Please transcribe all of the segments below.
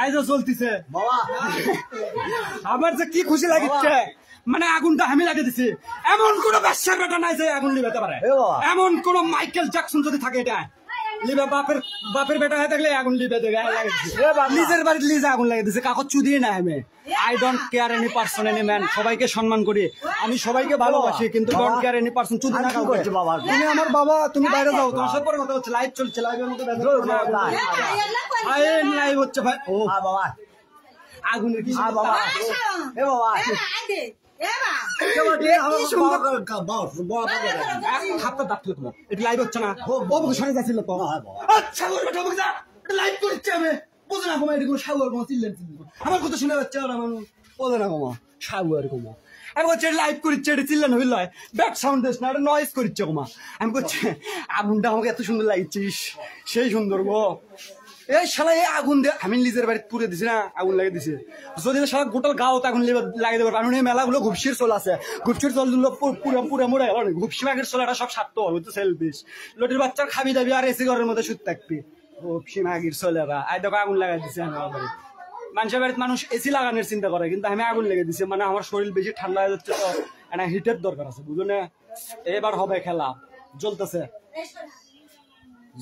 আইজো চলতিছে বাবা আমার যে কি খুশি লাগিচ্ছে মানে আগুনটা আমি লাগিয়ে দিছি এমন কোন ব্যবসার বেটা নাই যে আগুন লিবাতে পারে এমন কোন মাইকেল জ্যাকসন যদি থাকে এটা লিবা বাপের বেটা হয়ে থাকলে আগুন লিবে দেবে নিজের বাড়িতে লিজে আগুন লাগিয়ে দিছে কাকত চুদিয়ে না আমি I don't care any person any man সবাইকে সম্মান করি আমি সবাইকে ভালোবাসি কিন্তু ডোন্ট কেয়ার এনি পারসন চুদি না কাউকে বাবা তুমি আমার বাবা তুমি বাইরে যাও তোমার সাথে পরে কথা হচ্ছে লাইভ চলছে লাইভের মধ্যে লাইভ হচ্ছে ভাই ও বাবা আগুনের কি বাবা এ বাবা লাইভ হচ্ছে না সরে যাচ্ছিল তো আচ্ছা লাইভ করছে আমি বোঝো না কমা এরকম সাগর কমা চিল্লেন আমার কথা শুনে যাচ্ছে ওরা মানুষ বোঝো না কমা সাগর কমা আমি বলছি লাইভ করছে এটা চিল্লেন হইল ব্যাক সাউন্ড দিস না এটা নয়েজ করছে কমা আমি করছি আগুনটা আমাকে এত সুন্দর লাগছিস সেই সুন্দর গো এই শালা এই আগুন দিয়ে আমি নিজের বাড়িতে পুড়ে দিছি না আগুন লাগিয়ে দিছি যদি শালা গোটাল গাঁও আগুন লাগিয়ে দেবো কারণ এই মেলাগুলো ঘুপসির চল আছে ঘুপসির চলগুলো পুরো মরে গেল ঘুপসি মাগের চলাটা সব স্বার্থ হবে তো সেলফিশ লটির বাচ্চার খাবি দাবি আর এসি ঘরের মধ্যে শুতে থাকবি ঘুপসি মাগির চলেরা আই দেখো আগুন লাগাই দিছি আমার বাড়িতে মানুষের বাড়িতে মানুষ এসি লাগানোর চিন্তা করে কিন্তু আমি আগুন লেগে দিছি মানে আমার শরীর বেশি ঠান্ডা হয়ে যাচ্ছে তো একটা হিটের দরকার আছে বুঝো না এবার হবে খেলা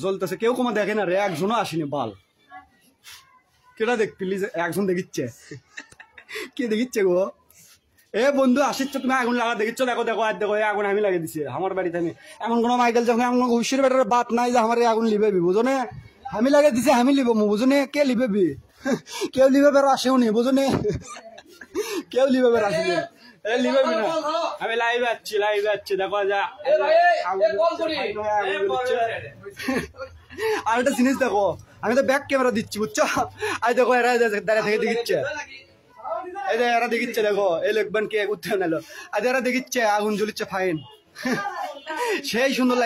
জ্বলতেছে কেউ কমা দেখে না রে একজনও আসেনি বাল কেটা দেখ প্লিজ একজন দেখিচ্ছে কে দেখিচ্ছে গো এ বন্ধু আসিচ্ছ তুমি আগুন লাগা দেখিচ্ছ দেখো দেখো আর দেখো আগুন আমি লাগিয়ে দিছি আমার বাড়িতে আমি এমন কোনো মাইকেল যখন এমন ঘুষির বেটার বাত নাই যে আমার আগুন লিবেবি বুঝো না আমি লাগিয়ে দিছি আমি লিব বুঝো না কে লিবেবি কেউ লিবে বের আসেও নি বুঝো না কেউ লিবে বের আসেনি লিবেবি না আমি লাইভে আসছি দেখো যা আর একটা জিনিস দেখো আমি তো ব্যাক ক্যামেরা দিচ্ছি বুঝছো আই দেখো এরা দাঁড়িয়ে থেকে দেখিচ্ছে এই যে এরা দেখিচ্ছে দেখো এই লোকবান কে উঠতে নিল আজ এরা দেখিচ্ছে আগুন জ্বলিচ্ছে ফাইন সেই সুন্দর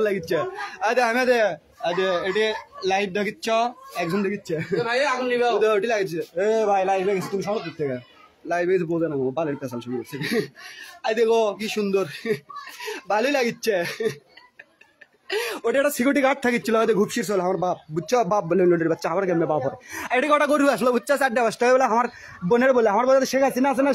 লাগিচ্ছে আজ আমি এটি লাইভ দেখিচ্ছ একজন দেখিচ্ছে ওটি লাগিচ্ছে এ ভাই লাইভে গেছে তুমি সব দিক থেকে লাইভে গেছে বোঝে না বালের পেশাল শুরু করছে আই দেখো কি সুন্দর ভালোই লাগিচ্ছে ওটা একটা সিকিউরিটি গার্ড থাকিছিল হয়তো ঘুপসির চল আমার বাপ বুঝছো বাপ বলে লোটের বাচ্চা আমার কেমনে বাপ হয় এটি কটা গরু আসলো বুঝছো 4টা 5টা বলে আমার বোনের বলে আমার বলে শেখ হাসিনা আছে না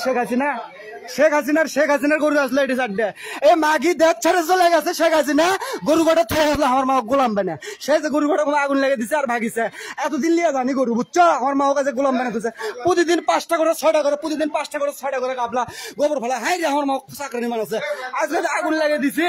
শেখ হাসিনার গরু আসলো এটি 4টা এই মাগি দেখ ছেড়ে চলে গেছে শেখ হাসিনা গরু কটা থেকে আসলো আমার মা গোলাম বানা সে যে গরু কটা আগুন লেগে দিছে আর ভাগিছে এতদিন লিয়ে জানি গরু বুঝছো আমার মা কাছে গোলাম বানা দিচ্ছে প্রতিদিন 5টা করে 6টা করে প্রতিদিন 5টা করে 6টা করে কাবলা গোবর ফেলা হাই রে আমার মা চাকরি মানুষ আছে আজকে আগুন লেগে দিছে